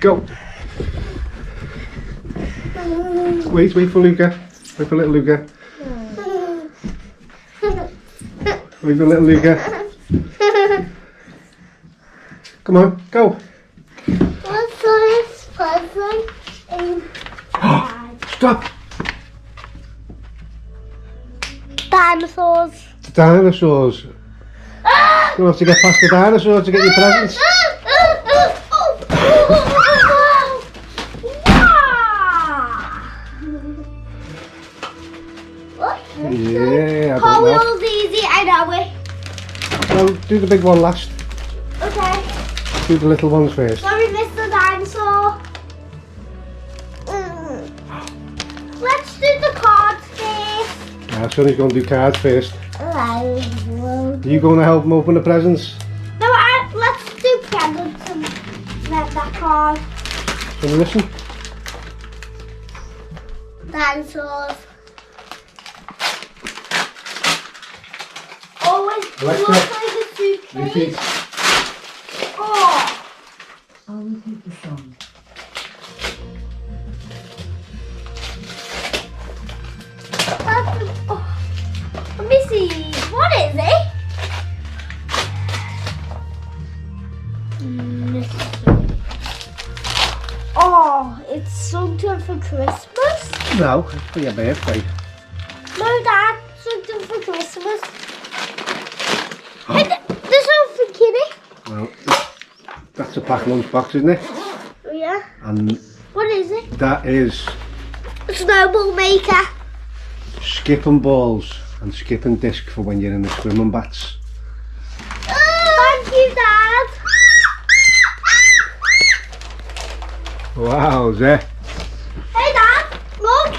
Go. Wait for Luca. Wait for little Luca. Wait for little Luca. Come on, go. What's this present? Stop. Dinosaurs. The dinosaurs. You'll have to get past the dinosaurs to get your presents. Yeah, I Car don't know. Wheels easy, I know it. Well, do the big one last. Okay. Do the little ones first. Sorry, Mr. Dinosaur. Let's do the cards first. Sonny's going to do cards first. Are you going to help him open the presents? No, let's do presents and then that card. Can you listen? Dinosaurs. Oh, it Alexa, looks like a suitcase. Repeat. Oh. I'll repeat the song. Oh. Let me see. What is it? Oh, it's something for Christmas? No, it's for your birthday. No, Dad, something for Christmas. Hey, there's something kitty. Well, that's a packed lunchbox, isn't it? Yeah. And What is it? that is A snowball maker. skipping balls and skipping disc for when you're in the swimming baths. Thank you, Dad. Wowza. Hey, Dad, look.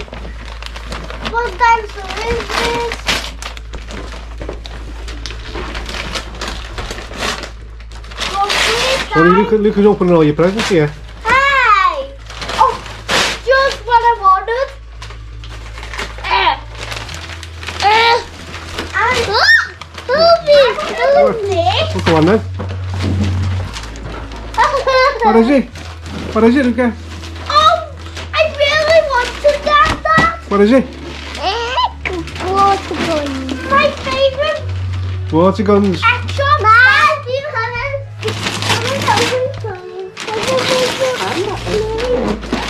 What dinosaur is this? Sorry, Luca's opening all your presents here. Hey! Oh, just what I wanted. Help me! Oh, go on then. What is it? What is it, Luca? Oh, I really wanted that. What is it? Water guns. My favourite Water guns. action. Dad, you haven't.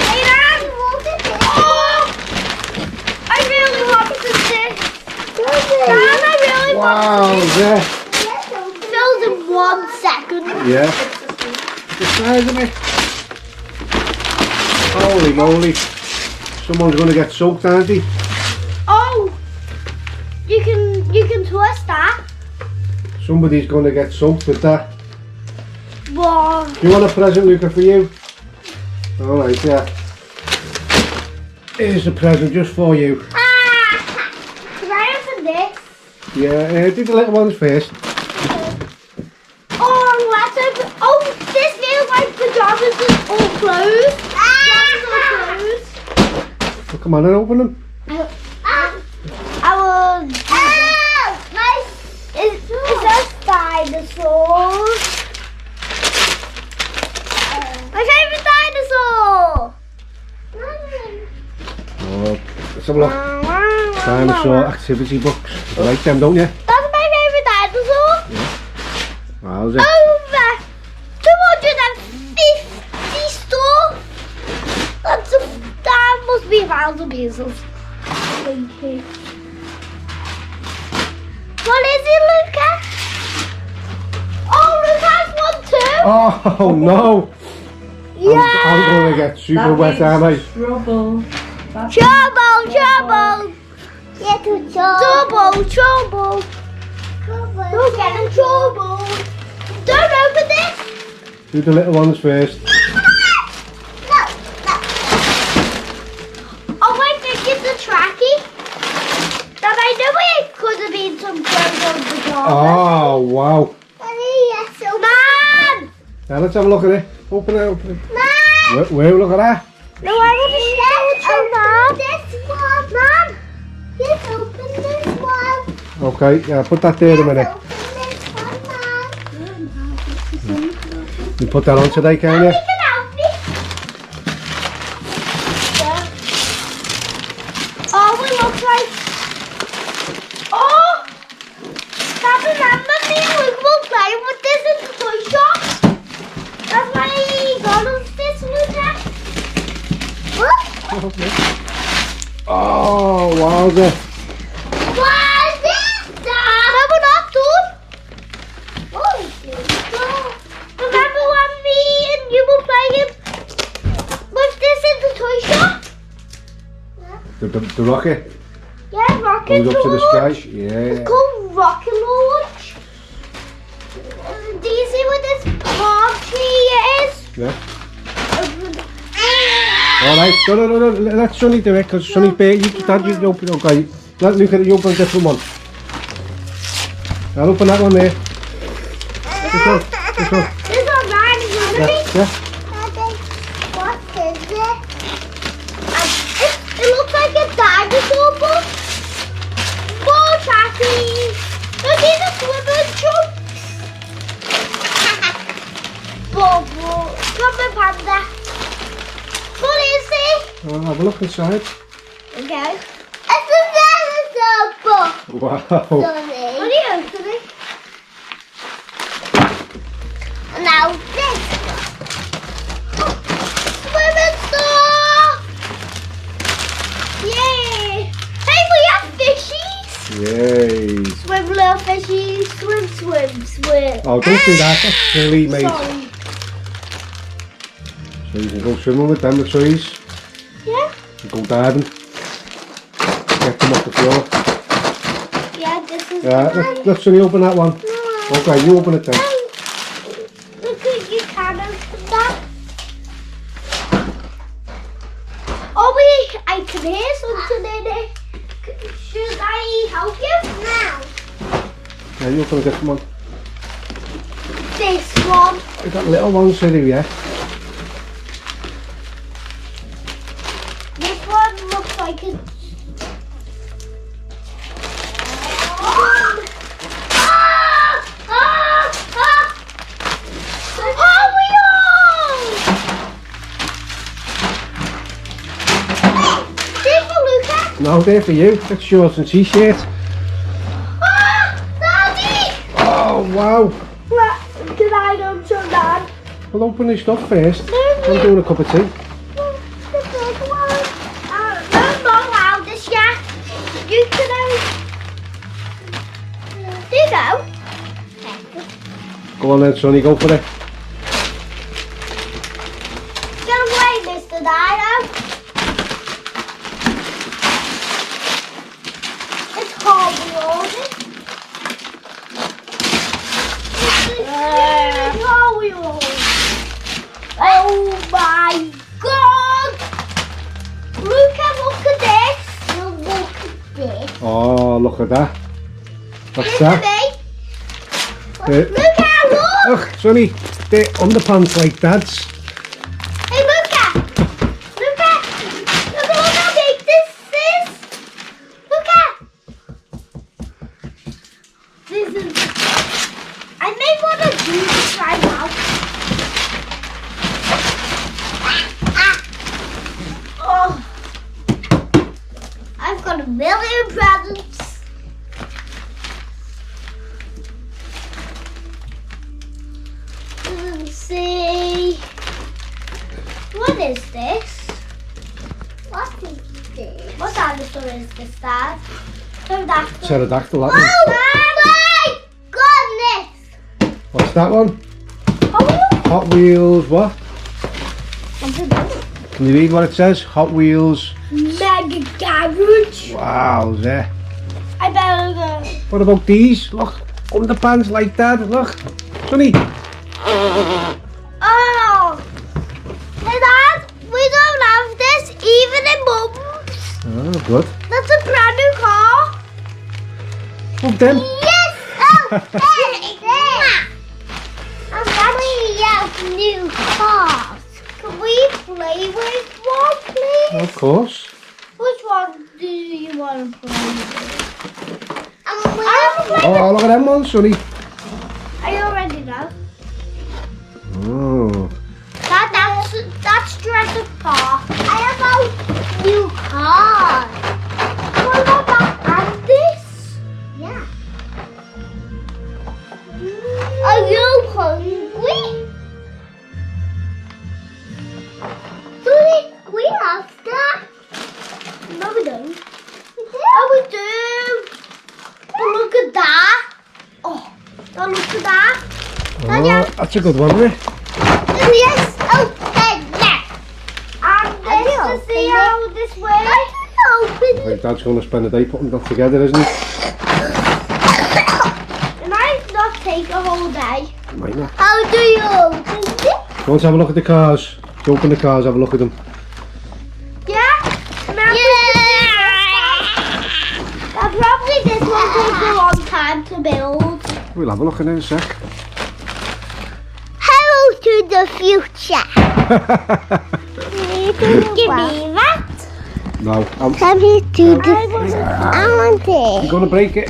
Hey, Dad, what is it? Oh, I really wanted this. Dad, I really wanted Wowza. Filled in 1 second. Yeah. The size of it. Holy moly. Someone's going to get soaked, aren't they? Oh, you can twist that. Somebody's going to get soaked with that. Wow. Do you want a present, Luca, for you? Alright, yeah. Here's a present just for you. Can I open this? Yeah, do the little ones first. Oh, let's open. Oh, this feels like pajamas is all closed. Pajamas all closed. Well, come on and open them. I will. Nice. Is that dinosaurs? My favorite dinosaur. Oh, let's have a look. Dinosaur activity books. You like them, don't you? That's my favorite dinosaur. Wowza. Over 250 stuff. That must be 1,000 pieces. Thank you. What is it, Luca? Oh, Luca has one too. Oh no! Yeah. I'm going to get super wet, aren't I? Trouble. Trouble. Get in trouble. Trouble. Don't get in trouble. Don't open this. Do the little ones first. No. Oh, I think it's a trackie. That I know it could have been some clothes on the top. Oh wow! Man! Now let's have a look at it. Open it. Man! Where look at that? No, I want to show you, Man! Just open this one. Okay, yeah, put that there in a minute. Open this one, Man. You put that on today, can You you? can help me. Oh, wowzer. What is this? No, we're not done. Oh, remember when me and you were playing with this in the toy shop? The rocket Yeah, rocket goes up to the launch. sky. Yeah. It's called rocket launch. Do you see what this palm tree is? Yeah. Alright, no, let Sonny do it, because Sonny bait you, Dad, you can open it, okay. Let Luke you open a different one. I'll open that one there. This one. This one mine is under me. Yeah. What is it? It looks like a dinosaur book. More traffic. Look, these are swimming chunks. Bubble. Come on, Panda. What is it? I'll have a look inside. Okay. It's a dinosaur book. Wow. What are you opening? And now this one. Oh, swimming stuff. Yay. Hey, we have fishies. Yay. Swim, little fishies. Swim, swim, swim. Oh, don't do that, that's silly, mate. Sorry. So you can go swimming with them, the trees. Yeah? You go diving. Get them off the floor. Yeah, this is Let Sonny open that one. Okay, you open it then. Look at you can open that. Oh wait, I can hear something in it. Should I help you? Now. Yeah, you open a different one. This one. I got little ones here, yeah. This one looks like it's... No, they're for you. That's shorts and t-shirt. Daddy! Oh, wow. Can I go to that? Well, open this stuff first. No, I'm doing a cup of tea. the big one. No, not allowed this yet. You can There you go. Go on then, Sonny, go for it. Get away, Mr. Dino. It's horrible, ordered. Oh my god! Look at this. Look at this. Oh, look at that. What's Look that? at me. Uh, Look at look. Ugh, Sonny, they're underpants like Dad's. Hey, look at how big this is. Look at. This is. I may want to do this right now. Oh, I've got a million presents. Let's see. What is this? What is this? What dinosaur is this, Dad? Pterodactyl. Pterodactyl, that Oh one. my goodness! What's that one? Oh, Hot Wheels, what? what's it doing? Can you read what it says? Hot Wheels. Mega garage. Wow, there. I better go. What about these? Look, underpants like that. Look, Sonny. Oh, hey Dad, we don't have this even in Mum's. Oh, good. That's a brand new car. Well then. Yes. Oh, hey. I'm running out new cars. Can we play with one, please? Of course. Which one do you want to play with? I want to play Oh, look at them ones, Sonny. Are you ready now? Oh. That's Jurassic Park. I have a new car. What about that and this? Yeah. Are you hungry? Do we have that? That's a good one, isn't it? Yes, open that. And let's see how this works. I think Dad's going to spend the day putting that together, isn't he? It might not take a whole day. Might not. How do you open it? Go on to have a look at the cars. You open the cars, have a look at them. Yeah? Probably this one takes a long time to build. We'll have a look in a sec. Hello to the future. Give me that. No, Come here to the I want it. you're going to break it.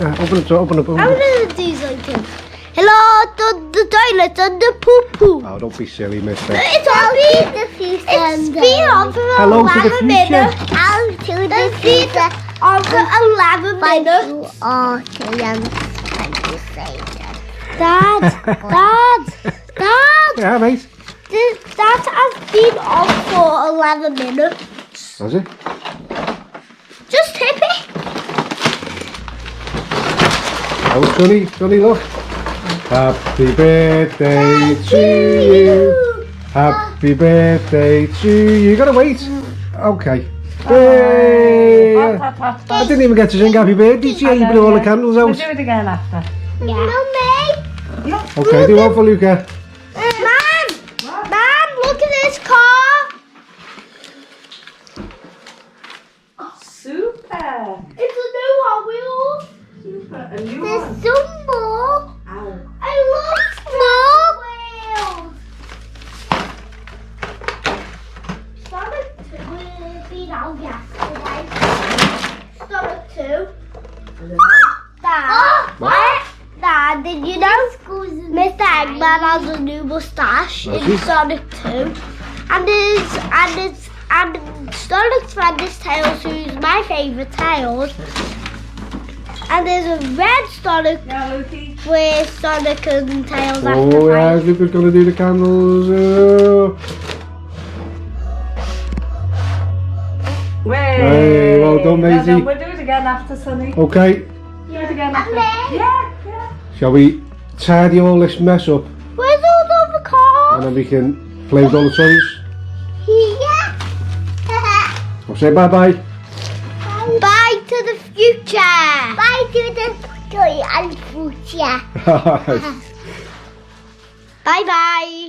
Open it, open it. I'm going to do something. Hello to the toilet and the poo-poo. Oh, don't be silly, mister. It's on the future. It's been on for Hello to the 11 future. minutes. Out to the future. On for 11 minutes. Oh, to them. Dad. Yeah, mate. That has been on for 11 minutes. Has it? Just tip it. Oh, Sonny, look. Happy birthday to you. Happy birthday to you. You gotta wait. Okay. Hey. I didn't even get to sing happy birthday to you. You blew all the candles We'll out. do it again after. Mummy. Okay, do one for Luca. Mom, look at this car. Super. It's a new Hot Wheels. Super. A new There's one. some more. Ow. I love Hot Wheels. Sonic 2 will be out yesterday. Sonic 2. Dad. What? Dad, did you know Mr. Eggman has a new moustache Does in he? Sonic 2? And Sonic's friend is Tails, who's my favourite Tails. And there's a red Sonic Yeah, Lukey. where Sonic and Tails have to Oh, yeah, fight. Luca's gonna do the candles. Hey, well done, Maisie. We'll do it again after, Sonny. Okay, Do it again after. Okay. Yeah. shall we tidy all this mess up Where's all the other and cars? then we can play with all the toys? Yeah. I'll say bye-bye. Bye to the future. Bye to the toy and future. Bye bye.